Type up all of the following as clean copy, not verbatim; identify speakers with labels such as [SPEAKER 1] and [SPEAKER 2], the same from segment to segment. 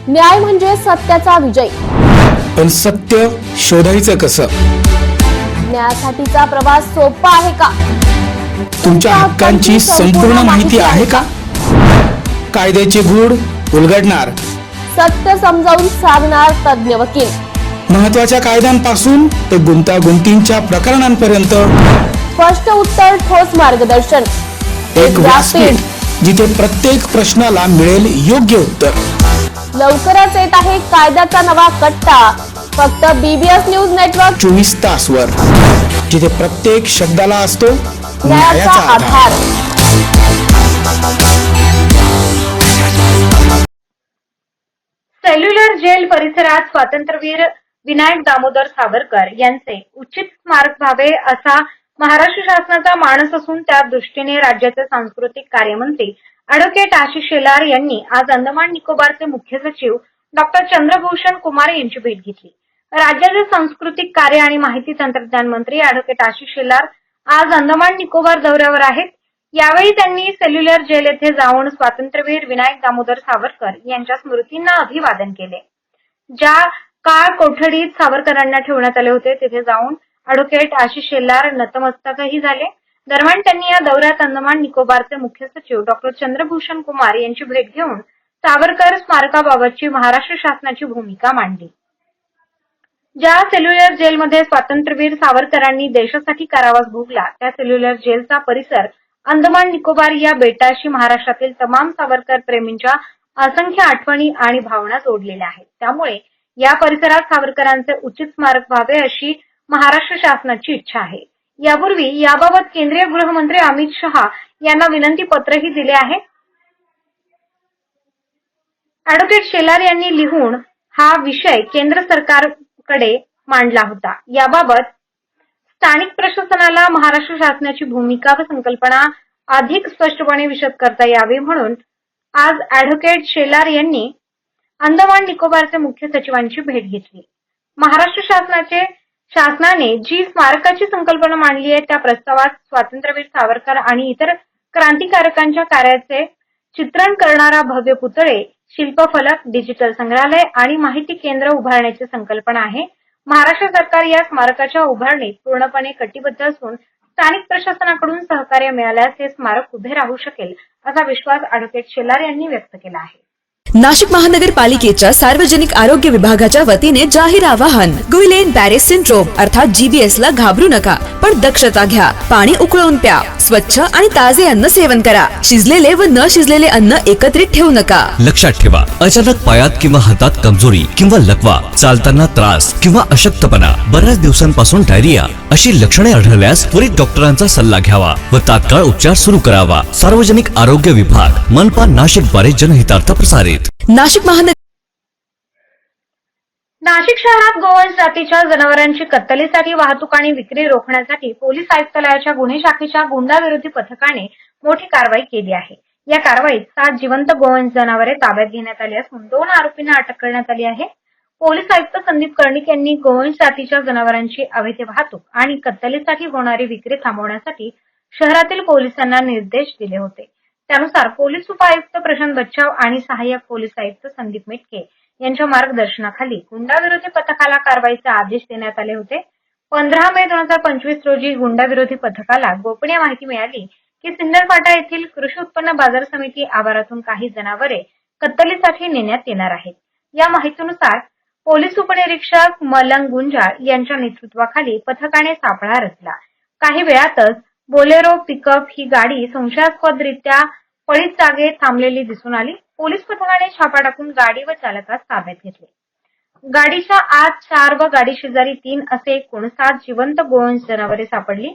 [SPEAKER 1] न्याय म्हणजे सत्याचा विजय.
[SPEAKER 2] पण सत्य शोधायचं कसं?
[SPEAKER 1] न्यायासाठीचा प्रवास सोपा आहे का?
[SPEAKER 2] तुमच्या हक्कांची संपूर्ण माहिती आहे का? कायद्याचे गूढ उलगडणार,
[SPEAKER 1] सत्य समजावून सांगणार तज्ञ वकील.
[SPEAKER 2] महत्वाच्या कायद्यांपासून ते गुंतागुंतींच्या प्रकरणांपर्यंत
[SPEAKER 1] स्पष्ट उत्तर, ठोस मार्गदर्शन.
[SPEAKER 2] एक व्यासपीठ जिथे प्रत्येक प्रश्नाला मिळेल योग्य उत्तर.
[SPEAKER 1] लवकरच येत आहे कायद्याचा नवा कट्टा, फक्त BBS न्यूज नेटवर्क
[SPEAKER 2] 24 तासवर, जिथे प्रत्येक शब्दाला असतो
[SPEAKER 1] न्यायाचा आधार.
[SPEAKER 3] सेल्युलर जेल परिसरात स्वातंत्र्यवीर विनायक दामोदर सावरकर यांचे उचित स्मारक व्हावे असा महाराष्ट्र शासनाचा मानस असून त्या दृष्टीने राज्याचे सांस्कृतिक कार्यमंत्री ॲडव्होकेट आशिष शेलार यांनी आज अंदमान निकोबारचे मुख्य सचिव डॉक्टर चंद्रभूषण कुमार यांची भेट घेतली. राज्याचे सांस्कृतिक कार्य आणि माहिती तंत्रज्ञान मंत्री ॲडव्होकेट आशिष शेलार आज अंदमान निकोबार दौऱ्यावर आहेत. यावेळी त्यांनी सेल्युलर जेल येथे जाऊन स्वातंत्र्यवीर विनायक दामोदर सावरकर यांच्या स्मृतींना अभिवादन केले. ज्या काळ कोठडीत सावरकरांना ठेवण्यात आले होते तिथे जाऊन ॲडव्होकेट आशिष शेलार नतमस्तकही झाले. दरम्यान त्यांनी या दौऱ्यात अंदमान निकोबारचे मुख्य सचिव डॉक्टर चंद्रभूषण कुमार यांची भेट घेऊन सावरकर स्मारकाबाबतची महाराष्ट्र शासनाची भूमिका मांडली. ज्या सेल्युलर जेलमध्ये स्वातंत्र्यवीर सावरकरांनी देशासाठी कारावास भोगला त्या सेल्युलर जेलचा परिसर अंदमान निकोबार या बेटाशी महाराष्ट्रातील तमाम सावरकर प्रेमींच्या असंख्य आठवणी आणि भावना जोडलेल्या आहेत. त्यामुळे या परिसरात सावरकरांचे उचित स्मारक व्हावे अशी महाराष्ट्र शासनाची इच्छा आहे. यापूर्वी याबाबत केंद्रीय गृहमंत्री अमित शहा यांना विनंती पत्रही दिले आहे. ॲडव्होकेट शेलार यांनी लिहून हा विषय केंद्र सरकारकडे मांडला होता. याबाबत स्थानिक प्रशासनाला महाराष्ट्र शासनाची भूमिका व संकल्पना अधिक स्पष्टपणे विशद करता यावी म्हणून आज ॲडव्होकेट शेलार यांनी अंदमान निकोबारचे मुख्य सचिवांची भेट घेतली. महाराष्ट्र शासनाने जी स्मारकाची संकल्पना मांडली आहे त्या प्रस्तावात स्वातंत्र्यवीर सावरकर आणि इतर क्रांतिकारकांच्या कार्याचे चित्रण करणारा भव्य पुतळे, शिल्पफलक, डिजिटल संग्रहालय आणि माहिती केंद्र उभारण्याची संकल्पना आहे. महाराष्ट्र सरकार या स्मारकाच्या उभारणीत पूर्णपणे कटिबद्ध असून स्थानिक प्रशासनाकडून सहकार्य मिळाल्यास हे स्मारक उभे राहू शकेल असा विश्वास ॲडव्होकेट शेलार यांनी व्यक्त केला आहे.
[SPEAKER 4] नाशिक महानगरपालिकेच्या सार्वजनिक आरोग्य विभागाच्या वतीने जाहीर आवाहन. गुइलेन बॅरे सिंड्रोम अर्थात GBS ला घाबरू नका, पण दक्षता घ्या. पाणी उकळून प्या. स्वच्छ आणि ताजे अन्न सेवन करा. शिजलेले व न शिजलेले अन्न एकत्रित ठेवू नका.
[SPEAKER 5] लक्षात ठेवा, अचानक पायात किंवा हातात कमजोरी किंवा लकवा, चालताना त्रास किंवा अशक्तपणा, बऱ्याच दिवसांपासून डायरिया अशी लक्षणे आढळल्यास त्वरित डॉक्टरांचा सल्ला घ्यावा व तात्काळ उपचार सुरू करावा. सार्वजनिक आरोग्य विभाग मनपा नाशिक द्वारे जनहितार्थ प्रसारित.
[SPEAKER 4] नाशिक
[SPEAKER 3] शहरात गोवंश जातीच्या जनावरांची कत्तलीसाठी वाहतूक आणि विक्री रोखण्यासाठी पोलीस आयुक्तालयाच्या गुन्हे शाखेच्या गुंडाविरोधी पथकाने मोठी कारवाई केली आहे. या कारवाईत 7 जिवंत गोवंश जनावरे ताब्यात घेण्यात आली असून 2 आरोपींना अटक करण्यात आली आहे. पोलीस आयुक्त संदीप कर्णिक यांनी गोवंश जातीच्या जनावरांची अवैध वाहतूक आणि कत्तलीसाठी होणारी विक्री थांबवण्यासाठी शहरातील पोलिसांना निर्देश दिले होते. त्यानुसार पोलीस उपायुक्त प्रशांत बच्छाव आणि सहाय्यक पोलीस आयुक्त संदीप मिटके यांच्या मार्गदर्शनाखाली गुंडाविरोधी पथकाला कारवाईचे आदेश देण्यात आले होते. 15 मे 2025 रोजी गुंडाविरोधी पथकाला गोपनीय माहिती मिळाली की सिन्नरफाटा येथील कृषी उत्पन्न बाजार समिती आवारातून काही जनावरे कत्तलीसाठी नेण्यात येणार आहेत. या माहितीनुसार पोलीस उपनिरीक्षक मलंग गुंजाळ यांच्या नेतृत्वाखाली पथकाने सापळा रचला. काही वेळातच बोलेरो पिकअप ही गाडी संशयास्पदरित्या पडीत जागेत थांबलेली दिसून आली. पोलीस पथकाने छापा टाकून गाडी व चालकास ताब्यात घेतले. गाडीच्या आत 4 व गाडी शेजारी 3 असे एकूण 7 जिवंत गोवंश जनावरे सापडली.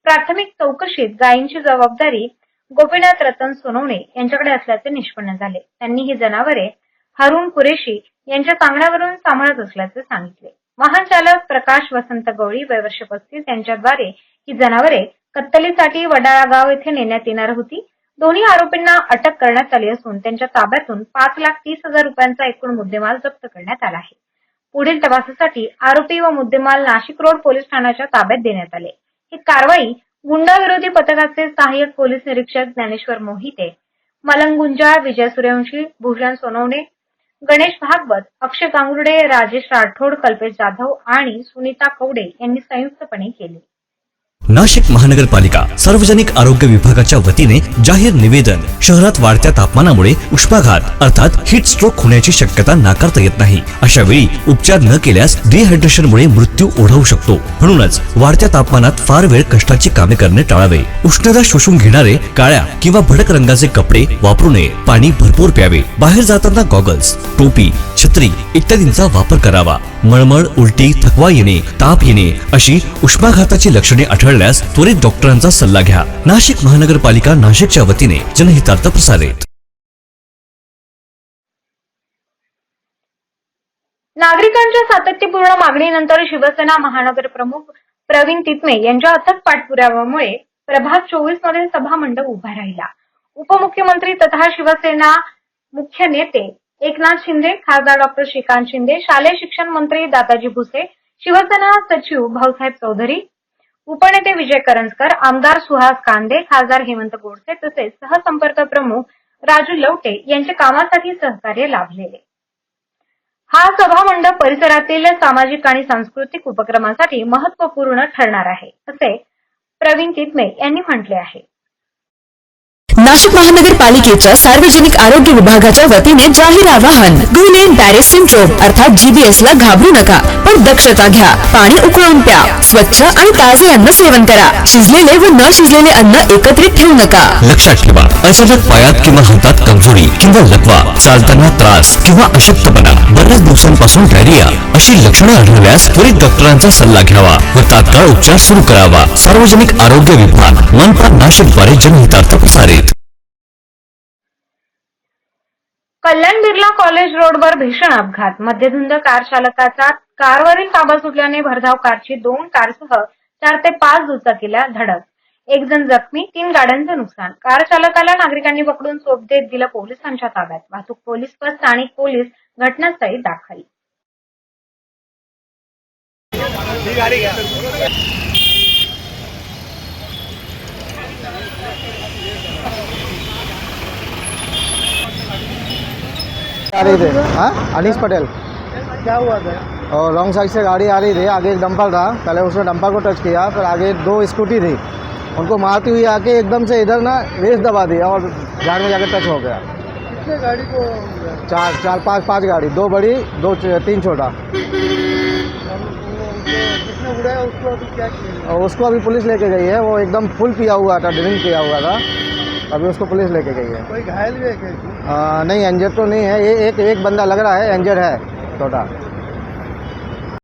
[SPEAKER 3] प्राथमिक चौकशीत गायींची जबाबदारी गोपीनाथ रतन सोनवणे यांच्याकडे असल्याचे निष्पन्न झाले. त्यांनी ही जनावरे हारून कुरेशी यांच्या सांगण्यावरून सांभाळत असल्याचे सांगितले. वाहन चालक प्रकाश वसंत गवळी वय वर्ष 35 यांच्याद्वारे ही जनावरे कत्तलीसाठी वडाळा गाव येथे नेण्यात येणार होती. दोन्ही आरोपींना अटक करण्यात आली असून त्यांच्या ताब्यातून 5,30,000 रुपयांचा एकूण मुद्देमाल जप्त करण्यात आला आहे. पुढील तपासासाठी आरोपी व मुद्देमाल नाशिक रोड पोलीस ठाण्याच्या ताब्यात देण्यात आले. ही कारवाई गुंडाविरोधी पथकाचे सहाय्यक पोलीस निरीक्षक ज्ञानेश्वर मोहिते, मलंग गुंजाळ, विजय सूर्यवंशी, भूषण सोनवणे, गणेश भागवत, अक्षय गांगुर्डे, राजेश राठोड, कल्पेश जाधव आणि सुनीता कवडे यांनी संयुक्तपणे केले.
[SPEAKER 5] नाशिक महानगरपालिका सार्वजनिक आरोग्य विभागाच्या वतीने जाहीर निवेदन. शहरात वाढत्या तापमानामुळे उष्माघात अर्थात हीट स्ट्रोक होण्याची शक्यता नाकारता येत नाही. अशा वेळी उपचार न केल्यास डिहायड्रेशनमुळे मृत्यू ओढवू शकतो. म्हणूनच वाढत्या तापमानात फार वेळ कष्टाची कामे करणे टाळावे. उष्णता शोषून घेणारे काळ्या किंवा भडक रंगाचे कपडे वापरू नये. पाणी भरपूर प्यावे. बाहेर जाताना गॉगल्स, टोपी, छत्री इत्यादींचा वापर करावा. मळमळ, उलटी, थकवा येणे, ताप येणे अशी उष्माघाताची लक्षणे आढळल्यास त्वरित डॉक्टरांचा सल्ला घ्या. नाशिक महानगरपालिका नाशिकच्या वतीने जनहितार्थ प्रसारित.
[SPEAKER 3] नागरिकांच्या सातत्यपूर्ण मागणीनंतर शिवसेना महानगर प्रमुख प्रवीण तितमे यांच्या अथक पाठपुराव्यामुळे प्रभाग 24 मध्ये सभा मंडप उभा राहिला. उपमुख्यमंत्री तथा शिवसेना मुख्य नेते एकनाथ शिंदे, खासदार डॉक्टर श्रीकांत शिंदे, शालेय शिक्षण मंत्री दादाजी भुसे, शिवसेना सचिव भाऊसाहेब चौधरी, उपनेते विजय करंजकर, आमदार सुहास कांदे, खासदार हेमंत गोडसे तसेच सहसंपर्क प्रमुख राजू लवटे यांचे कामासाठी सहकार्य लाभलेले. हा सभा मंडप परिसरातील सामाजिक आणि सांस्कृतिक उपक्रमांसाठी महत्त्वपूर्ण ठरणार आहे, असे प्रवीण तितमे यांनी म्हटले आहे.
[SPEAKER 4] नाशिक महानगरपालिकेच्या सार्वजनिक आरोग्य विभागाच्या वतीने जाहीर आवाहन. गुइलेन बॅरे सिंड्रोम अर्थात GBS ला घाबरू नका, पण दक्षता घ्या. पाणी उकळून प्या. स्वच्छ आणि ताजे अन्न सेवन करा. शिजलेले व न शिजलेले अन्न एकत्रित ठेवू नका.
[SPEAKER 5] लक्षात ठेवा, अचानक पायात किंवा हातात कमजोरी किंवा लकवा, चालताना त्रास किंवा अशक्तपणा, बऱ्याच दिवसांपासून डायरिया अशी लक्षणे आढळल्यास त्वरित डॉक्टरांचा सल्ला घ्यावा व तात्काळ उपचार सुरू करावा. सार्वजनिक आरोग्य विभाग मनपा नाशिक द्वारे जनहितार्थ प्रसारित.
[SPEAKER 3] कल्याण बिर्ला कॉलेज रोडवर भीषण अपघात. मध्यधुंद कार चालकाचा कारवरील ताबा सुटल्याने भरधाव कारची 2 कारसह 4 ते 5 दुचाकीला धडक. 1 जण जखमी, 3 गाड्यांचं नुकसान. कार चालकाला नागरिकांनी पकडून सोप देत दिलं पोलिसांच्या ताब्यात. वाहतूक पोलीस व स्थानिक पोलीस घटनास्थळी दाखल.
[SPEAKER 6] आ रही थी अनीस पटेल। क्या हुआ था? और रॉन्ग साइड से गाड़ी आ रही थी, आगे एक डंपर था, पहले उसने डंपर को टच किया, फिर आगे 2 स्कूटी थी, उनको मारती हुई आके एकदम से इधर ना रेस दबा दिया और झाड़ में जाकर टच हो गया।
[SPEAKER 7] कितने गाड़ी को?
[SPEAKER 6] 5 गाड़ी, 2 बड़ी 3 छोटा।
[SPEAKER 7] किसने उड़ाया उसको? अभी क्या किया?
[SPEAKER 6] और उसको अभी पुलिस लेके गई है, वो एकदम फुल पिया हुआ था, ड्रिंक किया हुआ था, अभी उसको पुलिस लेके गई है।
[SPEAKER 7] कोई घायल भी है क्या?
[SPEAKER 6] नहीं, इंजर्ड तो नहीं है, ये एक बंदा लग रहा है इंजर्ड है छोटा।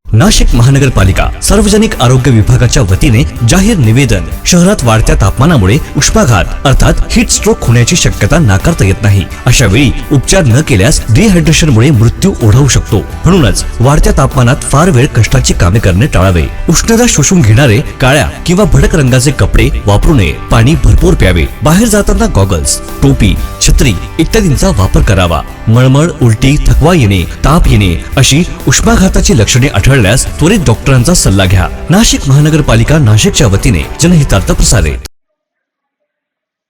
[SPEAKER 5] नाशिक महानगरपालिका सार्वजनिक आरोग्य विभागाच्या वतीने जाहीर निवेदन. शहरात वाढत्या तापमानामुळे उष्माघात अर्थात हीट स्ट्रोक होण्याची शक्यता नाकारता येत नाही. अशा वेळी उपचार न केल्यास डिहायड्रेशनमुळे मृत्यू ओढवू शकतो. म्हणूनच वाढत्या तापमानात फार वेळ कष्टाची कामे करणे टाळावे. उष्णता शोषून घेणारे काळ्या किंवा भडक रंगाचे कपडे वापरू नये. पाणी भरपूर प्यावे. बाहेर जाताना गॉगल्स, टोपी, छत्री इत्यादींचा वापर करावा. मळमळ, उलटी, थकवा येणे, ताप येणे अशी उष्माघाताची लक्षणे आढळल्यास त्वरित डॉक्टरांचा सल्ला घ्या. नाशिक महानगरपालिका नाशिकच्या वतीने जनहितार्थ प्रसारित.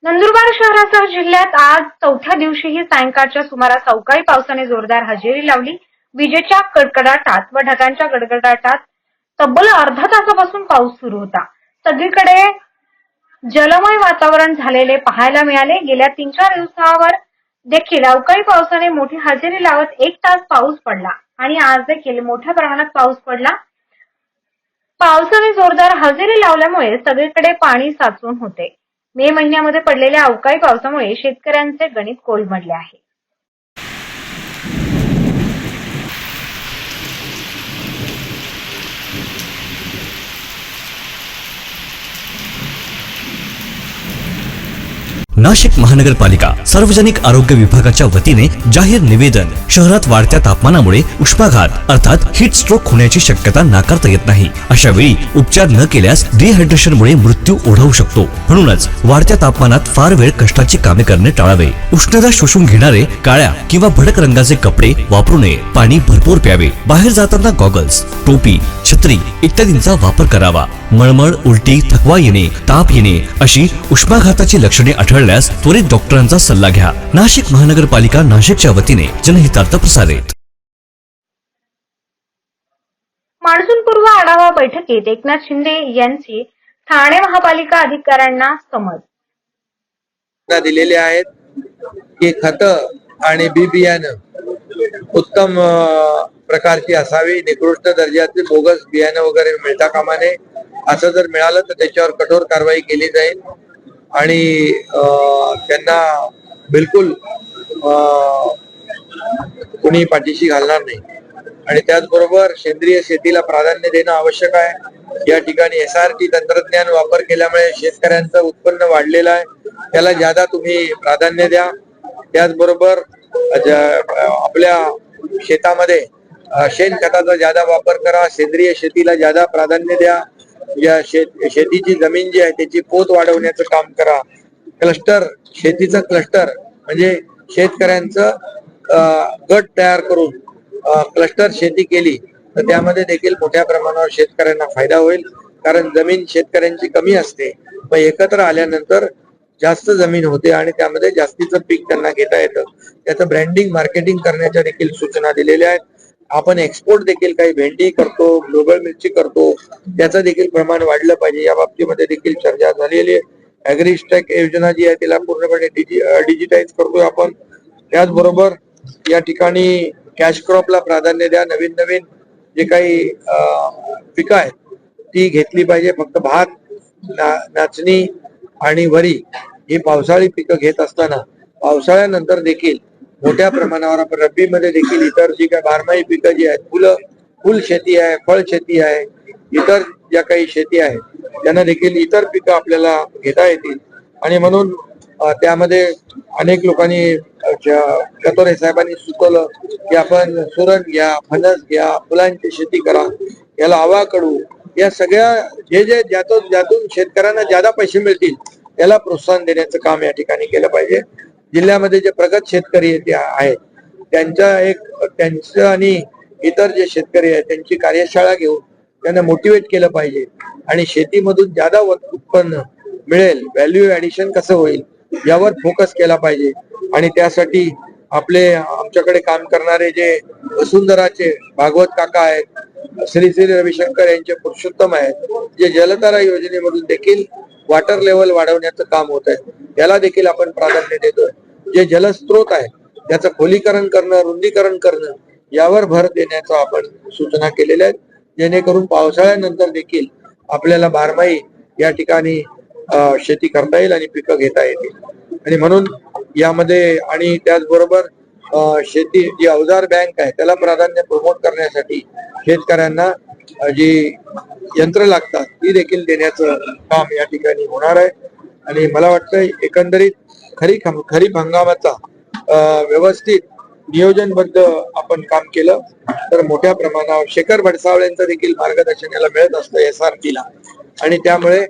[SPEAKER 3] नंदुरबार शहरासह जिल्ह्यात आज 4थ्या दिवशीही सायंकाळच्या सुमारास अवकाळी पावसाने जोरदार हजेरी लावली. विजेच्या कडकडाटात व ढगांच्या गडगडाटात तब्बल अर्धा तासापासून पाऊस सुरू होता. सगळीकडे जलमय वातावरण झालेले पाहायला मिळाले. गेल्या 3-4 दिवसावर देखील अवकाळी पावसाने मोठी हजेरी लावत 1 तास पाऊस पडला आणि आज देखील मोठ्या प्रमाणात पाऊस पडला. पावसाने जोरदार हजेरी लावल्यामुळे सगळीकडे पाणी साचून होते. मे महिन्यामध्ये पडलेल्या अवकाळी पावसामुळे शेतकऱ्यांचे गणित कोलमडले आहे.
[SPEAKER 5] नाशिक महानगरपालिका सार्वजनिक आरोग्य विभागाच्या वतीने जाहीर निवेदन. शहरात वाढत्या तापमानामुळे उष्माघात अर्थात हीट स्ट्रोक होण्याची शक्यता नाकारता येत नाही. अशा वेळी उपचार न केल्यास डिहायड्रेशनमुळे मृत्यू ओढवू शकतो. म्हणूनच वाढत्या तापमानात फार वेळ कष्टाची कामे करणे टाळावे. उष्णता शोषून घेणारे काळ्या किंवा भडक रंगाचे कपडे वापरू नये. पाणी भरपूर प्यावे. बाहेर जाताना गॉगल्स, टोपी, छत्री इत्यादींचा वापर करावा. मळमळ, उलटी, थकवा येणे, ताप येणे अशी उष्माघाताची लक्षणे आढळल्यास त्वरित डॉक्टरांचा सल्ला घ्या. नाशिक महानगरपालिका नाशिकच्या वतीने जनहितार्थ प्रसारित.
[SPEAKER 3] मान्सूनपूर्व आढावा बैठकीत एकनाथ शिंदे यांची ठाणे महापालिका अधिकाऱ्यांना समज
[SPEAKER 8] दिलेले आहेत की खतं आणि बी बियाणं उत्तम प्रकारची असावी. निकृष्ट दर्जाचे बोगस बियाणं वगैरे मिळता कामा नये. असं जर मिळालं तर त्याच्यावर कठोर कारवाई केली जाईल आणि त्यांना बिलकुल कुणी पाठीशी घालणार नाही. आणि त्याचबरोबर सेंद्रिय शेतीला प्राधान्य देणं आवश्यक आहे. या ठिकाणी SRT तंत्रज्ञान वापर केल्यामुळे शेतकऱ्यांचं उत्पन्न वाढलेलं आहे. त्याला ज्यादा तुम्ही प्राधान्य द्या. त्याचबरोबर आपल्या शेतामध्ये शेणखताचा ज्यादा वापर करा. सेंद्रिय शेतीला ज्यादा प्राधान्य द्या. या शेतीची जमीन जी आहे त्याची पोत वाढवण्याचं काम करा. क्लस्टर, शेतीचं क्लस्टर म्हणजे शेतकऱ्यांचं गट तयार करून क्लस्टर शेती केली तर त्यामध्ये देखील मोठ्या प्रमाणावर शेतकऱ्यांना फायदा होईल. कारण जमीन शेतकऱ्यांची कमी असते, मग एकत्र आल्यानंतर जास्त जमीन होते आणि त्यामध्ये जास्तीचं पीक त्यांना घेता येतं. त्याचं ब्रँडिंग, मार्केटिंग करण्याच्या देखील सूचना दिलेल्या आहेत. आपण एक्सपोर्ट देखील काही भेंडी करतो, ग्लोबल मिरची करतो, त्याचं देखील प्रमाण वाढलं पाहिजे. या बाबतीमध्ये देखील चर्चा झालेली आहे. ॲग्रिस्टॅक योजना जी आहे तिला पूर्णपणे डिजिटाईज करतोय आपण. त्याचबरोबर या ठिकाणी कॅश क्रॉपला प्राधान्य द्या. नवीन नवीन जे काही पिकं आहेत ती घेतली पाहिजे. फक्त भात, नाचणी आणि वरी ही पावसाळी पिकं घेत असताना पावसाळ्यानंतर देखील मोठ्या प्रमाणावर आपण रब्बीमध्ये देखील इतर जी काही बारमाही पिकं जी आहेत, फुल शेती आहे, फळ शेती आहे, इतर ज्या काही शेती आहे त्यांना देखील इतर पिकं आपल्याला घेता येतील. आणि म्हणून त्यामध्ये अनेक लोकांनी कतोरे साहेबांनी सुचवलं की आपण सुरण घ्या, फणस घ्या, फुलांची शेती करा, याला आवाकडू, या सगळ्या जे ज्यातून शेतकऱ्यांना ज्यादा पैसे मिळतील त्याला प्रोत्साहन देण्याचं काम या ठिकाणी केलं पाहिजे. जिल्ह्यामध्ये जे प्रगत शेतकरी आहेत त्यांचं आणि इतर जे शेतकरी आहेत त्यांची कार्यशाळा घेऊन त्यांना मोटिवेट केलं पाहिजे आणि शेतीमधून ज्यादा उत्पन्न मिळेल, व्हॅल्यू ऍडिशन कसं होईल यावर फोकस केला पाहिजे. आणि त्यासाठी आमच्याकडे काम करणारे जे वसुंधराचे भागवत काका आहेत, श्री श्री रविशंकर यांचे पुरुषोत्तम आहेत, जे जलधारा योजनेमधून देखील वॉटर लेवल वाढवण्याचं काम होत आहे, त्याला देखील आपण प्राधान्य देतोय. जे जलस्रोत आहे त्याचं खोलीकरण करणं, रुंदीकरण करणं यावर भर देण्याचं आपण सूचना केलेल्या आहेत, जेणेकरून पावसाळ्यानंतर देखील आपल्याला बारमाही या ठिकाणी शेती करता येईल आणि पिकं घेता येतील. आणि म्हणून यामध्ये आणि त्याचबरोबर शेती जी अवजार बँक आहे त्याला प्राधान्य प्रमोट करण्यासाठी शेतकऱ्यांना जी यंत्र लागतात ती देखील देण्याचं काम या ठिकाणी होणार आहे. आणि मला वाटतं एकंदरीत खरीप हंगामाचा व्यवस्थित नियोजनबद्ध आपण काम केलं तर मोठ्या प्रमाणावर शेखर भडसावळ्यांचं देखील मार्गदर्शन याला मिळत असतं SRTला. आणि त्यामुळे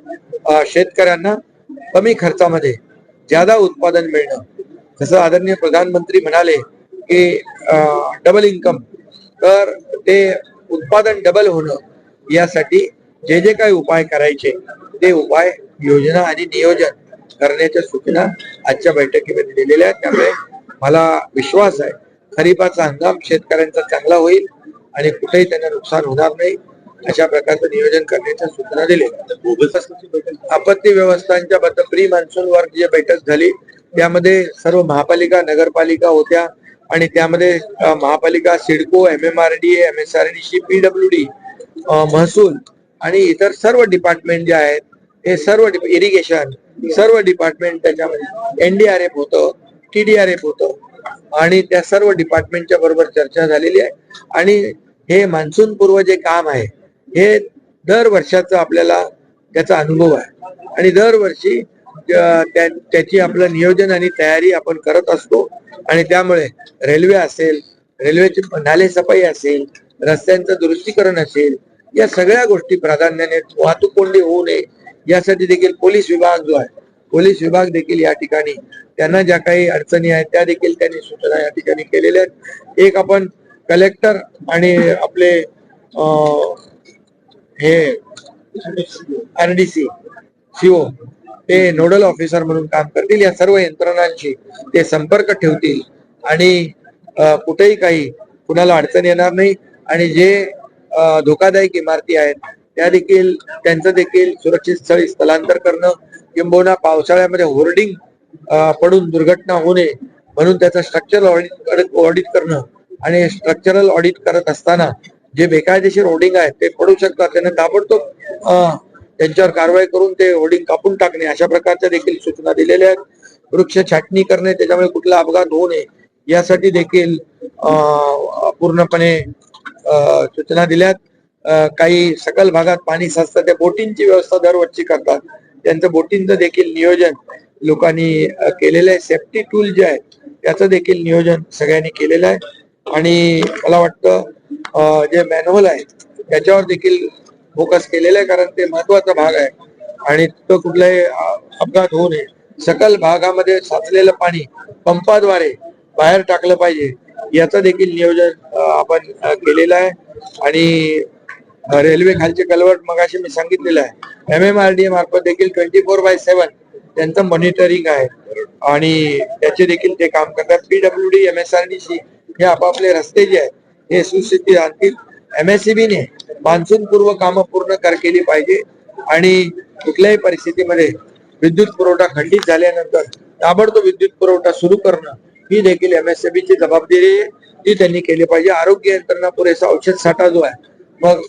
[SPEAKER 8] शेतकऱ्यांना कमी खर्चामध्ये ज्यादा उत्पादन मिळणं, जसं आदरणीय प्रधानमंत्री म्हणाले की डबल इन्कम, तर ते उत्पादन डबल होणं यासाठी जे जे काही उपाय करायचे ते उपाय, योजना आणि नियोजन करण्याच्या सूचना आजच्या बैठकीमध्ये दिलेल्या आहेत. त्यामुळे मला विश्वास आहे खरीपाचा हंगाम शेतकऱ्यांचा चांगला होईल आणि कुठेही त्यांना नुकसान होणार नाही अशा प्रकारचं नियोजन करण्याच्या सूचना दिल्या. आपत्ती व्यवस्थांच्या प्री मान्सून वर्क जी बैठक झाली त्यामध्ये सर्व महापालिका, नगरपालिका होत्या आणि त्यामध्ये महापालिका, सिडको, MMRD, MSRDC, PWD, महसूल आणि इतर सर्व डिपार्टमेंट जे आहेत हे सर्व इरिगेशन, सर्व डिपार्टमेंट त्याच्यामध्ये NDRF होतं, TDRF होतं आणि त्या सर्व डिपार्टमेंटच्या बरोबर चर्चा झालेली आहे. आणि हे मान्सून पूर्व जे काम आहे हे दर वर्षाचा आपल्याला त्याचा अनुभव आहे आणि दरवर्षी त्याची आपलं नियोजन आणि तयारी आपण करत असतो. आणि त्यामुळे रेल्वे असेल, रेल्वेची नाले सफाई असेल, रस्त्यांचं दुरुस्तीकरण असेल, या सगळ्या गोष्टी प्राधान्याने, वाहतूक कोंडी होऊ नये यासाठी देखील पोलीस विभाग जो आहे, पोलीस विभाग देखील या ठिकाणी त्यांना ज्या काही अडचणी आहेत त्या देखील त्यांनी सूचना या ठिकाणी केलेल्या आहेत. एक आपण कलेक्टर आणि आपले हे RDC CO ते नोडल ऑफिसर म्हणून काम करतील. या सर्व यंत्रणांशी ते संपर्क ठेवतील आणि कुठेही काही कुणाला अडचण येणार नाही. आणि जे धोकादायक इमारती आहेत त्या देखील त्यांचं देखील सुरक्षित स्थळी स्थलांतर करणं, किंबहुना पावसाळ्यामध्ये होर्डिंग पडून दुर्घटना होऊ नये म्हणून त्याचं स्ट्रक्चरल ऑडिट करणं. आणि स्ट्रक्चरल ऑडिट करत असताना जे बेकायदेशीर होर्डिंग आहेत ते पडू शकतात, त्यांना ताबडतोब त्यांच्यावर कारवाई करून ते होर्डिंग कापून टाकणे, अशा प्रकारच्या देखील सूचना दिलेल्या आहेत. वृक्ष छाटणी करणे, त्याच्यामुळे कुठला अपघात होऊ नये यासाठी देखील पूर्णपणे सूचना दिल्यात. काही सकल भागात पाणी साचतं, त्या बोटींची व्यवस्था दरवर्षी करतात, त्यांचं बोटींचं देखील नियोजन लोकांनी केलेलं आहे. सेफ्टी टूल जे आहे त्याचं देखील नियोजन सगळ्यांनी केलेलं आहे. आणि मला वाटतं जे मॅनहोल आहे त्याच्यावर देखील फोकस केलेला आहे, कारण ते महत्वाचा भाग आहे आणि तो कुठलाही अपघात होऊ नये. सकल भागामध्ये साचलेलं पाणी पंपाद्वारे बाहेर टाकलं पाहिजे याचं देखील नियोजन आपण केलेलं आहे. आणि रेल्वे खालचे कलवर्ट मगाशी मी सांगितलेलं आहे, MMRDA मार्फत देखील 24/7 त्यांचं मॉनिटरिंग आहे आणि त्याचे देखील ते काम करतात. PWD MSRDC हे आपापले रस्ते जे आहेत हे सुस्थितीत आणतील. MSEB ने मान्सून पूर्व कामं पूर्ण केली पाहिजे आणि कुठल्याही परिस्थितीमध्ये विद्युत पुरवठा खंडित झाल्यानंतर ताबडतोब विद्युत पुरवठा सुरू करणं ही देखील MSEB ची जबाबदारी आहे, ती त्यांनी केली पाहिजे. आरोग्य यंत्रणा पुरेसा औषध साठा जो आहे, मग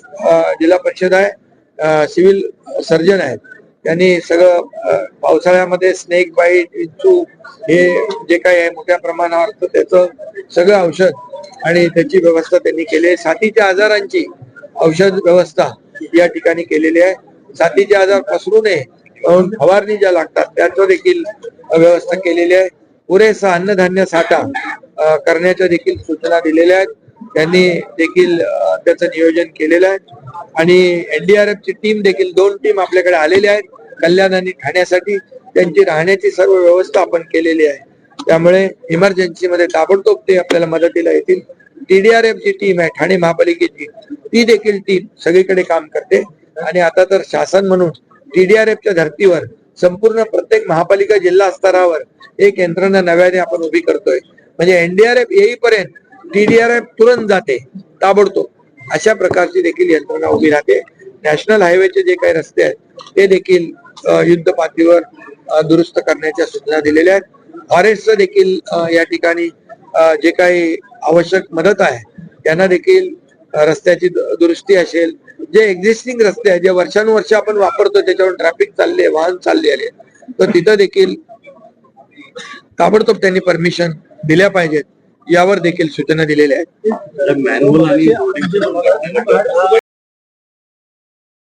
[SPEAKER 8] जिल्हा परिषद आहे, सिव्हिल सर्जन आहेत, त्यांनी सगळं पावसाळ्यामध्ये स्नेक बाईट, विंचू हे जे काही आहे मोठ्या प्रमाणावर तर त्याचं सगळं औषध आणि त्याची व्यवस्था त्यांनी केली आहे. साथीच्या आजारांची औषध व्यवस्था या ठिकाणी केलेली आहे. साथीचे आजार पसरू नये म्हणून फवारणी ज्या लागतात त्याचं देखील व्यवस्था केलेली आहे. पुरेसा अन्नधान्य साठा करण्याच्या देखील सूचना दिलेल्या आहेत, त्यांनी देखील त्याचं नियोजन केलेलं आहे. आणि NDRF ची टीम देखील 2 टीम आपल्याकडे आलेल्या आहेत कल्याण आणि ठाण्यासाठी. त्यांची राहण्याची सर्व व्यवस्था आपण केलेली आहे, त्यामुळे इमर्जन्सी मध्ये ताबडतोब ते आपल्याला मदतीला येतील. TDRF ची टीम आहे ठाणे महापालिकेची, ती देखील टीम सगळीकडे काम करते. आणि आता तर शासन म्हणून TDRF च्या धर्तीवर संपूर्ण प्रत्येक महापालिका जिल्हा स्तरावर एक यंत्रणा नव्याने आपण उभी करतोय. म्हणजे NDRF येईपर्यंत TDRF तुरंत जाते ताबडतोब, अशा प्रकारची देखील यंत्रणा उभी राहते. नॅशनल हायवेचे जे काही रस्ते आहेत ते देखील युद्ध पातळीवर दुरुस्त करण्याच्या सूचना दिलेल्या आहेत. फॉरेस्टचं देखील या ठिकाणी जे काही आवश्यक मदत आहे त्यांना देखील रस्त्याची दुरुस्ती असेल, जे एक्झिस्टिंग रस्ते आहेत जे वर्षानुवर्ष आपण वापरतो त्याच्यावर ट्रॅफिक चालले, वाहन चालले आले, तर तिथं देखील ताबडतोब त्यांनी परमिशन दिल्या पाहिजेत यावर देखील सूचना दिलेल्या आहेत.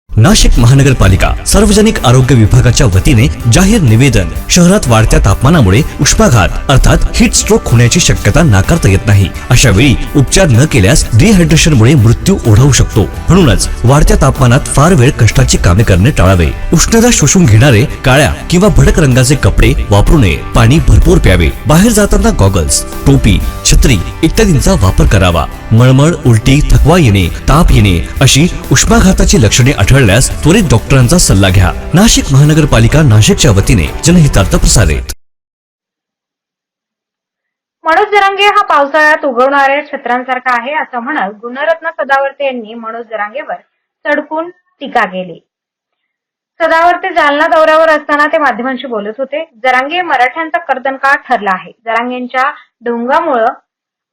[SPEAKER 5] नाशिक महानगरपालिका सार्वजनिक आरोग्य विभागाच्या वतीने जाहीर निवेदन. शहरात वाढत्या तापमानामुळे उष्माघात अर्थात हीट स्ट्रोक होण्याची शक्यता नाकारता येत नाही. अशा वेळी उपचार न केल्यास डिहायड्रेशनमुळे मृत्यू ओढवू शकतो. म्हणूनच वाढत्या तापमानात फार वेळ कष्टाची कामे करणे टाळावे. उष्णता शोषून घेणारे काळ्या किंवा भडक रंगाचे कपडे वापरू नये. पाणी भरपूर प्यावे. बाहेर जाताना गॉगल्स, टोपी, छत्री इत्यादींचा वापर करावा. मळमळ, उलटी, थकवा येणे, ताप येणे अशी उष्माघाताची लक्षणे आढळल्यास त्वरित डॉक्टरांचा सल्ला घ्या. नाशिक महानगरपालिका नाशिकच्या वतीने जनहितार्थ प्रसारित.
[SPEAKER 3] मनोज जरांगे हा पावसाळ्यात उगवणाऱ्या छत्रांसारखा आहे असं म्हणत गुणरत्न सदावर्ते यांनी मनोज जरांगेवर सडकून टीका केली. सदावर्ते जालना दौऱ्यावर असताना ते माध्यमांशी बोलत होते. जरांगे मराठ्यांचा कर्दनकाळ ठरला आहे. जरांगेंच्या ढोंगामुळे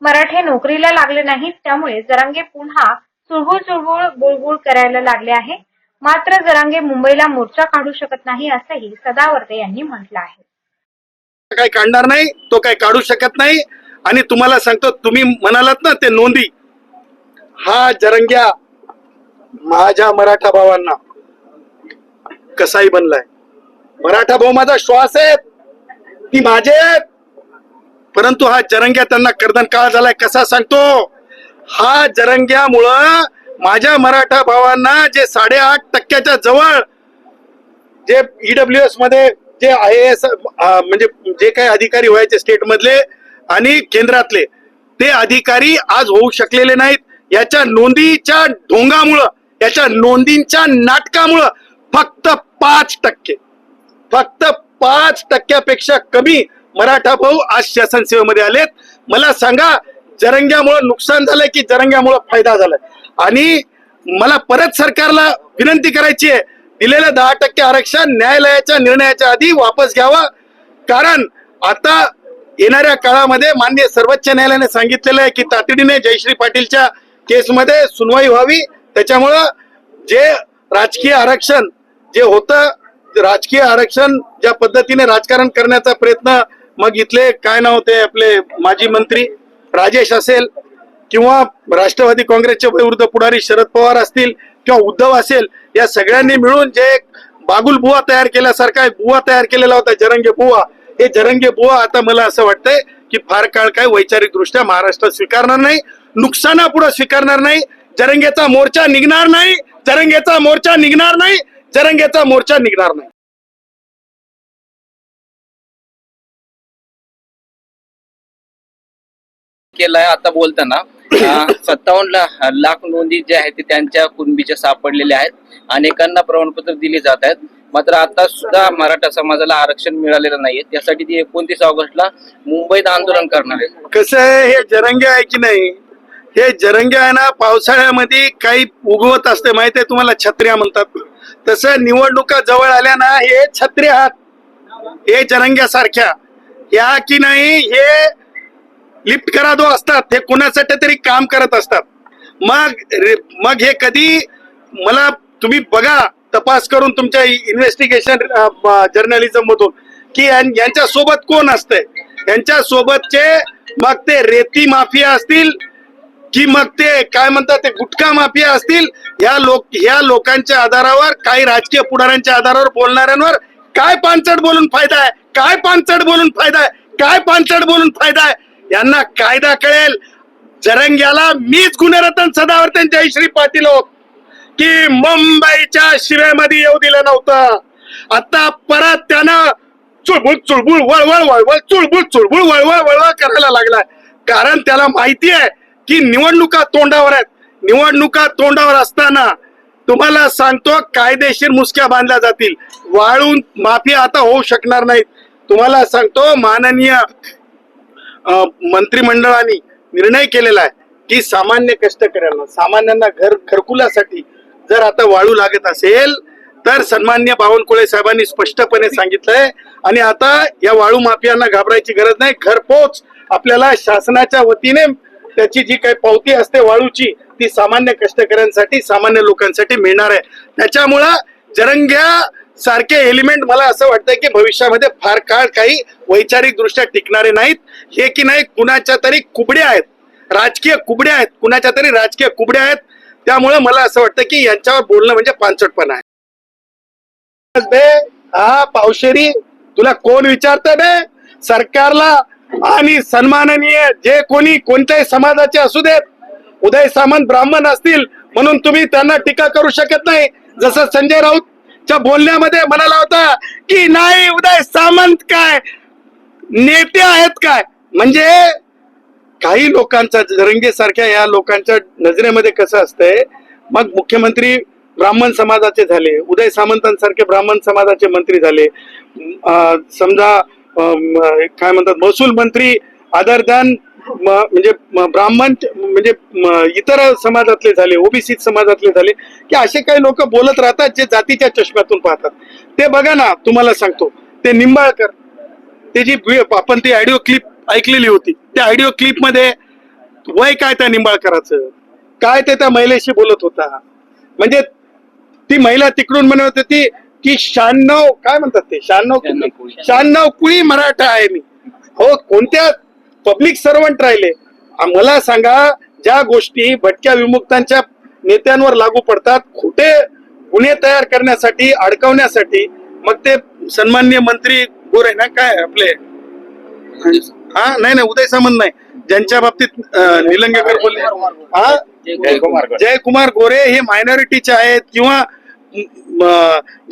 [SPEAKER 3] मराठे नोकरीला लागले नाहीत, त्यामुळे जरांगे पुन्हा चुळबुळ बुळबुळ करायला लागले आहे. मात्र जरांगे मुंबईला मोर्चा काढू शकत नाही असंही सदावर्ते यांनी म्हटलं आहे.
[SPEAKER 9] काही काढणार नाही, तो काही काढू शकत नाही. आणि तुम्हाला सांगतो, तुम्ही म्हणालात ना ते नोंदी, हा जरंग्या माझ्या मराठा भावांना कसाही बनलाय. मराठा भाऊ माझा श्वास आहे, ती माझे आहेत. परंतु हा जरंग्या त्यांना कर्दन काळ झालाय. कसा सांगतो, हा जरंग्यामुळं माझ्या मराठा भावांना जे 8.5% जवळ जे EWS मध्ये जे IAS म्हणजे जे काही अधिकारी व्हायचे स्टेट मधले आणि केंद्रातले, ते अधिकारी आज होऊ शकलेले नाहीत. याच्या नोंदीच्या ढोंगामुळं याच्या नोंदींच्या नाटकामुळं फक्त 5%, फक्त 5%पेक्षा कमी मराठा भाऊ आज शासन सेवेमध्ये आलेत. मला सांगा, जरंग्यामुळे नुकसान झालंय की जरंग्यामुळे फायदा झालाय? आणि मला परत सरकारला विनंती करायची आहे, दिलेलं 10% आरक्षण न्यायालयाच्या निर्णयाच्या आधी वापस घ्यावं. कारण आता येणाऱ्या काळामध्ये माननीय सर्वोच्च न्यायालयाने सांगितलेलं आहे की तातडीने जयश्री पाटीलच्या केसमध्ये सुनवाई व्हावी. त्याच्यामुळं जे राजकीय आरक्षण जे होतं, राजकीय आरक्षण ज्या पद्धतीने राजकारण करण्याचा प्रयत्न, मग इथले काय नाव होते आपले माजी मंत्री राजेश असेल किंवा राष्ट्रवादी काँग्रेसचे विरुद्ध पुढारी शरद पवार असतील किंवा उद्धव असेल, या सगळ्यांनी मिळून जे एक बागुल बुवा तयार केल्यासारखा एक बुवा तयार केलेला होता, जरंगे बुवा. हे जरंगे बुवा आता मला असं वाटतंय की फार काळ काय वैचारिक दृष्ट्या महाराष्ट्रात स्वीकारणार नाही, नुकसानापुढे स्वीकारणार नाही. जरंगेचा मोर्चा निघणार नाही, जरंगेचा मोर्चा निघणार नाही, जरंगेचा मोर्चा निघणार नाही.
[SPEAKER 10] केलाय आता बोलताना 57 लाख नोंदी ज्या आहेत ते त्यांच्या कुणबीच्या सापडलेल्या आहेत. अनेकांना प्रमाणपत्र दिली जात आहेत. मात्र आता सुद्धा मराठा समाजाला आरक्षण मिळालेलं नाहीये. त्यासाठी ती 29 ऑगस्टला मुंबईत आंदोलन करणार आहे.
[SPEAKER 9] कसं आहे, हे जरंगे आहे की नाही, हे जरंगे आहे ना, पावसाळ्यामध्ये काही उगवत असते माहिती आहे तुम्हाला, छत्र्या म्हणतात. तसं निवडणुका जवळ आल्या ना, हे छत्र्या आहात, हे जरंग्यासारख्या या की नाही, हे लिफ्ट करा दो असतात, हे कुणासाठी तरी काम करत असतात. मग हे कधी मला तुम्ही बघा, तपास करून तुमच्या इन्व्हेस्टिगेशन जर्नलिझम मधून की यांच्या सोबत कोण असतंय. यांच्या सोबतचे मग ते रेती माफिया असतील की मग ते काय म्हणतात ते गुटखा माफिया असतील. ह्या लोकांच्या आधारावर, काही राजकीय पुढाऱ्यांच्या आधारावर बोलणाऱ्यांवर काय पानचट बोलून फायदा आहे, काय पानचट बोलून फायदा आहे, काय पानचट बोलून फायदा आहे. यांना कायदा कळेल. जरंग्याला मीच गुणरत्न सदावर्तन जयश्री पाटील होत की मुंबईच्या शिवेमध्ये येऊ दिलं नव्हतं. आता परत त्यानं चुळबुळ चुळबुळ वळवळ वळवळ चुळबुळ चुळबुळ वळवळ वळवळ करायला लागलाय. कारण त्याला माहिती आहे की निवडणुका तोंडावर आहेत. निवडणुका तोंडावर असताना तुम्हाला सांगतो, कायदेशीर मुसक्या बांधल्या जातील. वाळून माफी आता होऊ शकणार नाहीत. तुम्हाला सांगतो, माननीय मंत्रिमंडळाने निर्णय केलेला आहे की सामान्य कष्टकऱ्यांना, सामान्यांना घरकुलासाठी जर आता वाळू लागत असेल तर सन्मान्य बावनकुळे साहेबांनी स्पष्टपणे सांगितलंय. आणि आता या वाळू माफियांना घाबरायची गरज नाही. घरपोच आपल्याला शासनाच्या वतीने त्याची जी काही पावती असते वाळूची, ती सामान्य कष्टकऱ्यांसाठी, सामान्य लोकांसाठी मिळणार आहे. त्याच्यामुळं जरंग्या सारखे एलिमेंट मला असं वाटतंय की भविष्यामध्ये फार काळ काही वैचारिक दृष्ट्या टिकणारे नाहीत. हे की नाही कुणाच्या तरी कुबड्या आहेत, राजकीय कुबड्या आहेत, कुणाच्या तरी राजकीय कुबड्या आहेत. त्यामुळे मला असं वाटतं की यांच्यावर बोलणं म्हणजे पानचटपणा आहे. हा पावशेरी, तुला कोण विचारतं बे? सरकारला आणि सन्माननीय जे कोणी कोणत्याही समाजाचे असू देत, उदय सामंत ब्राह्मण असतील म्हणून तुम्ही त्यांना टीका करू शकत नाही. जसं संजय राऊतच्या बोलण्यामध्ये म्हणाला होता की नाही उदय सामंत काय नेते आहेत काय. म्हणजे काही लोकांचा, जरंगेसारख्या या लोकांच्या नजरेमध्ये कसं असतंय, मग मुख्यमंत्री ब्राह्मण समाजाचे झाले, उदय सामंतांसारखे ब्राह्मण समाजाचे मंत्री झाले, समजा काय म्हणतात महसूल मंत्री अदर दॅन म्हणजे ब्राह्मण म्हणजे इतर समाजातले झाले, ओबीसी समाजातले झाले, की असे काही लोक बोलत राहतात जे जातीच्या चष्म्यातून पाहतात. ते बघा ना, तुम्हाला सांगतो, ते निंबाळकर, ते जी आपण ती ऑडिओ क्लिप ऐकलेली होती, त्या ऑडिओ क्लिप मध्ये वय काय त्या निंबाळकराचं, काय ते त्या महिलेशी बोलत होता. म्हणजे ती महिला तिकडून म्हणत होती की 96 काय म्हणतात ते 96 कुळी मराठा आहे मी. हो, कोणत्या पब्लिक सर्वंट राहिले. मला सांगा, ज्या गोष्टी भटक्या विमुक्तांच्या नेत्यांवर लागू पडतात, खोटे गुन्हे तयार करण्यासाठी, अडकवण्यासाठी, मग ते सन्माननीय मंत्री गोरे ना काय आपले, हा नाही उदय सामंत नाही, ज्यांच्या बाबतीत निलंगेकर बोलले, हा जयकुमार गोरे, हे मायनॉरिटीचे आहेत किंवा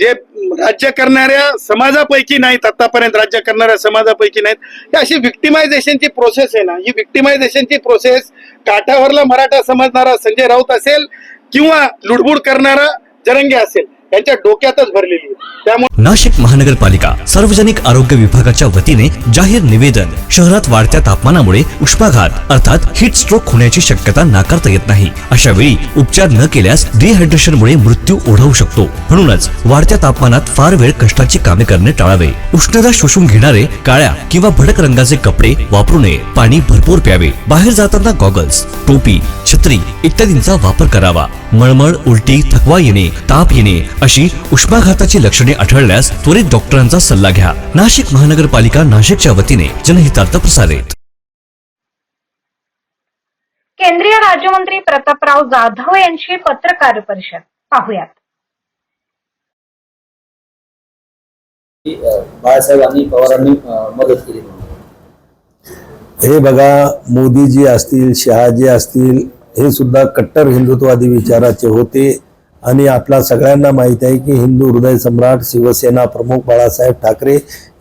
[SPEAKER 9] जे राज्य करणाऱ्या समाजापैकी नाहीत, आतापर्यंत राज्य करणाऱ्या समाजापैकी नाहीत. ही अशी विक्टिमायझेशनची प्रोसेस आहे ना, ही विक्टिमायझेशनची प्रोसेस काठावरला मराठा समजणारा संजय राऊत असेल किंवा लुडबुड करणारा जरंगे असेल यांच्या डोक्यातच भरलेली आहे. त्यामुळे
[SPEAKER 5] नाशिक महानगरपालिका सार्वजनिक आरोग्य विभागाच्या वतीने जाहीर निवेदन. शहरात वाढत्या तापमानामुळे उष्माघात अर्थात हीट स्ट्रोक होण्याची शक्यता नाकारता येत नाही. अशा वेळी उपचार न केल्यास डिहायड्रेशनमुळे मृत्यू ओढवू शकतो. म्हणूनच वाढत्या तापमानात फार वेळ कष्टाची कामे करणे टाळावे. उष्णता शोषून घेणारे काळ्या किंवा भडक रंगाचे कपडे वापरू नये. पाणी भरपूर प्यावे. बाहेर जाताना गॉगल्स, टोपी, छत्री इत्यादींचा वापर करावा. मळमळ, उलटी, थकवा येणे, ताप येणे अशी उष्माघाताची लक्षणे आढळल्यास त्वरित डॉक्टरांचा सल्ला घ्या. नाशिक महानगरपालिका नाशिकच्या वतीने जनहितार्थ प्रसारित.
[SPEAKER 3] केंद्रीय राज्यमंत्री प्रतापराव जाधव यांची पत्रकार परिषद पाहुयात.
[SPEAKER 11] बाळासाहेबांनी पवारांनी मदत केली.
[SPEAKER 6] हे बघा, मोदीजी असतील, शहाजी असतील, हे सुद्धा कट्टर हिंदुत्ववादी विचाराचे होते. आणि आपल्या सगळ्यांना माहिती आहे की हिंदू हृदय सम्राट शिवसेना प्रमुख बाळासाहेब ठाकरे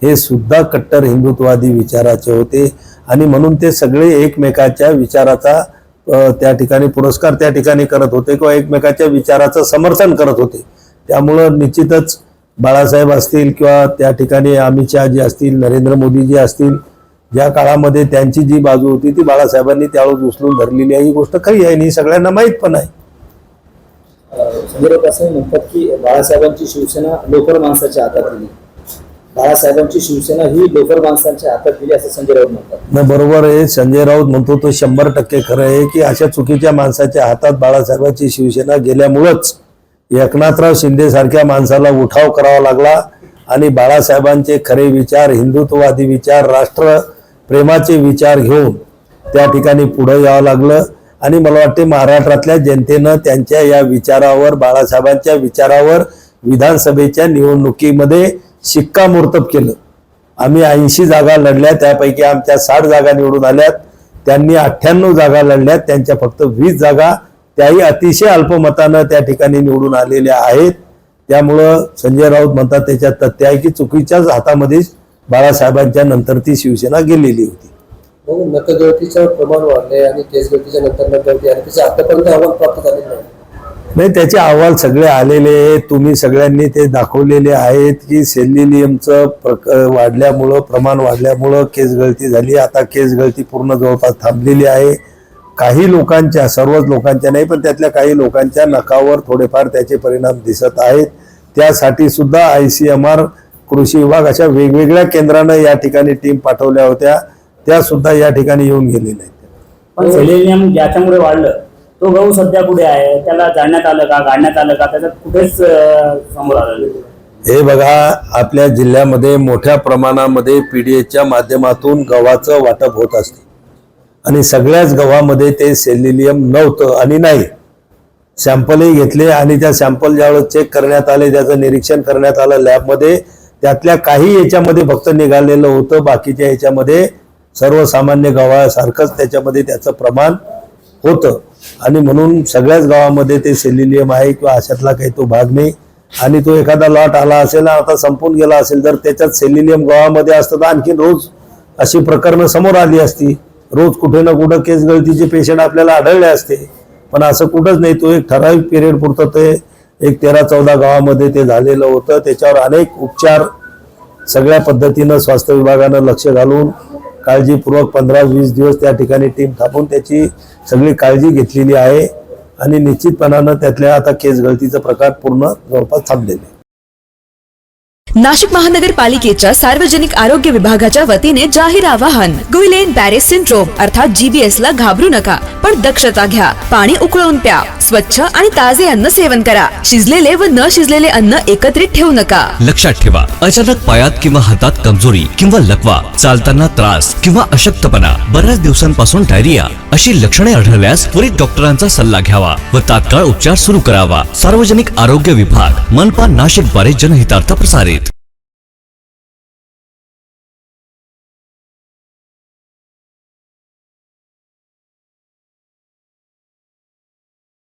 [SPEAKER 6] हे सुद्धा कट्टर हिंदुत्ववादी विचाराचे होते. आणि म्हणून ते सगळे एकमेकाच्या विचाराचा त्या ठिकाणी पुरस्कार त्या ठिकाणी करत होते किंवा एकमेकाच्या विचाराचं समर्थन करत होते. त्यामुळं निश्चितच बाळासाहेब असतील किंवा त्या ठिकाणी अमित शहाजी असतील, नरेंद्र मोदीजी असतील, ज्या काळामध्ये त्यांची जी बाजू होती ती बाळासाहेबांनी त्यावेळेस उचलून धरलेली आहे. ही गोष्ट खरी आहे आणि ही सगळ्यांना माहीत पण आहे.
[SPEAKER 11] संजय राऊत असं म्हणतात की बाळासाहेबांची शिवसेना लोकर माणसाच्या हातात दिली. बाळासाहेबांची शिवसेना ही लोकर माणसांच्या हातात दिली असं संजय राऊत म्हणतात.
[SPEAKER 6] बरोबर आहे, संजय राऊत म्हणतो तो 100% खरं आहे की अशा चुकीच्या माणसाच्या हातात बाळासाहेबांची शिवसेना गेल्यामुळंच एकनाथराव शिंदे सारख्या माणसाला उठाव करावा लागला आणि बाळासाहेबांचे खरे विचार, हिंदुत्ववादी विचार, राष्ट्र प्रेमाचे विचार घेऊन त्या ठिकाणी पुढे यावं लागलं. आणि मला वाटते महाराष्ट्रातल्या जनतेनं त्यांच्या या विचारावर, बाळासाहेबांच्या विचारावर विधानसभेच्या निवडणुकीमध्ये शिक्कामोर्तब केलं. आम्ही 80 जागा लढल्या, त्यापैकी आमच्या 60 जागा निवडून आल्यात. त्यांनी 98 जागा लढल्यात, त्यांच्या फक्त 20 जागा त्याही अतिशय अल्पमतानं त्या ठिकाणी निवडून आलेल्या आहेत. त्यामुळं संजय राऊत म्हणतात त्याच्यात तथ्य आहे की चुकीच्याच हातामध्येच बाळासाहेबांच्या नंतर ती शिवसेना गेलेली होती.
[SPEAKER 11] नकगळतीचं प्रमाण वाढले आणि केस गळतीच्या नंतर नकगळती आणि त्याचे आतापर्यंत अहवाल प्राप्त झाले
[SPEAKER 6] नाही. त्याचे अहवाल सगळे आलेले आहेत. तुम्ही सगळ्यांनी ते दाखवलेले आहेत की सेल्युलियमचं वाढल्यामुळं, प्रमाण वाढल्यामुळं केस गळती झाली. आता केस गळती पूर्ण जवळपास थांबलेली आहे. काही लोकांच्या, सर्वच लोकांच्या नाही पण त्यातल्या काही लोकांच्या नखावर थोडेफार त्याचे परिणाम दिसत आहेत. त्यासाठी सुद्धा ICMR, कृषी विभाग अशा वेगवेगळ्या केंद्रानं या ठिकाणी टीम पाठवल्या होत्या. त्या सुद्धा या ठिकाणी येऊन गेलेल्या आहेत.
[SPEAKER 11] पण सेलेनियम ज्याच्यामुळे वाढलं तो गहू सध्या कुठे आहे? त्याला जाळण्यात आलं का, गाडण्यात आलं का, त्याच्यात कुठेच समोर आलं?
[SPEAKER 6] हे बघा, आपल्या जिल्ह्यामध्ये मोठ्या प्रमाणामध्ये PDHच्या माध्यमातून गव्हाचं वाटप होत असते आणि सगळ्याच गव्हामध्ये ते सेल्युलियम नव्हतं आणि नाही. सॅम्पलही घेतले आणि त्या सॅम्पल ज्यावेळेस चेक करण्यात आले, त्याचं निरीक्षण करण्यात आलं लॅबमध्ये, त्यातल्या काही याच्यामध्ये फक्त निघालेलं होतं. बाकीच्या याच्यामध्ये सर्वसामान्य गव्हासारखंच त्याच्यामध्ये त्याचं प्रमाण होतं. आणि म्हणून सगळ्याच गावामध्ये ते सेल्युलियम आहे किंवा अशातला काही तो भाग नाही. आणि तो एखादा लॉट आला असेल, आता संपून गेला असेल, जर त्याच्यात सेल्युलियम गावामध्ये असतं तर आणखी रोज अशी प्रकरणं समोर आली असती. रोज कुठे ना कुठं केस गळतीचे पेशंट आपल्याला आढळले असते. पण असं कुठंच नाही. तो एक ठराविक पिरियड पुरतं ते एक 13-14 गावामध्ये ते झालेलं होतं. त्याच्यावर अनेक उपचार सगळ्या पद्धतीनं स्वास्थ्य विभागानं लक्ष घालून काळजीपूर्वक 15-20 दिवस त्या ठिकाणी टीम थांबून त्याची सगळी काळजी घेतलेली आहे. आणि निश्चितपणानं त्यातल्या आता केस गळतीचा प्रकार पूर्ण जवळपास थांबलेले.
[SPEAKER 4] नाशिक महानगरपालिकेच्या सार्वजनिक आरोग्य विभागाच्या वतीने जाहीर आवाहन. गुइलेन बॅरे सिंड्रोम अर्थात GBS ला घाबरू नका, पण दक्षता घ्या. पाणी उकळून प्या. स्वच्छ आणि ताजे अन्न सेवन करा. शिजलेले व न शिजलेले अन्न एकत्रित ठेवू नका.
[SPEAKER 5] लक्षात ठेवा, अचानक पायात किंवा हातात कमजोरी किंवा लकवा, चालताना त्रास किंवा अशक्तपणा, बऱ्याच दिवसांपासून डायरिया अशी लक्षणे आढळल्यास त्वरित डॉक्टरांचा सल्ला घ्यावा व तात्काळ उपचार सुरू करावा. सार्वजनिक आरोग्य विभाग, मनपा नाशिक द्वारे जनहितार्थ प्रसारित.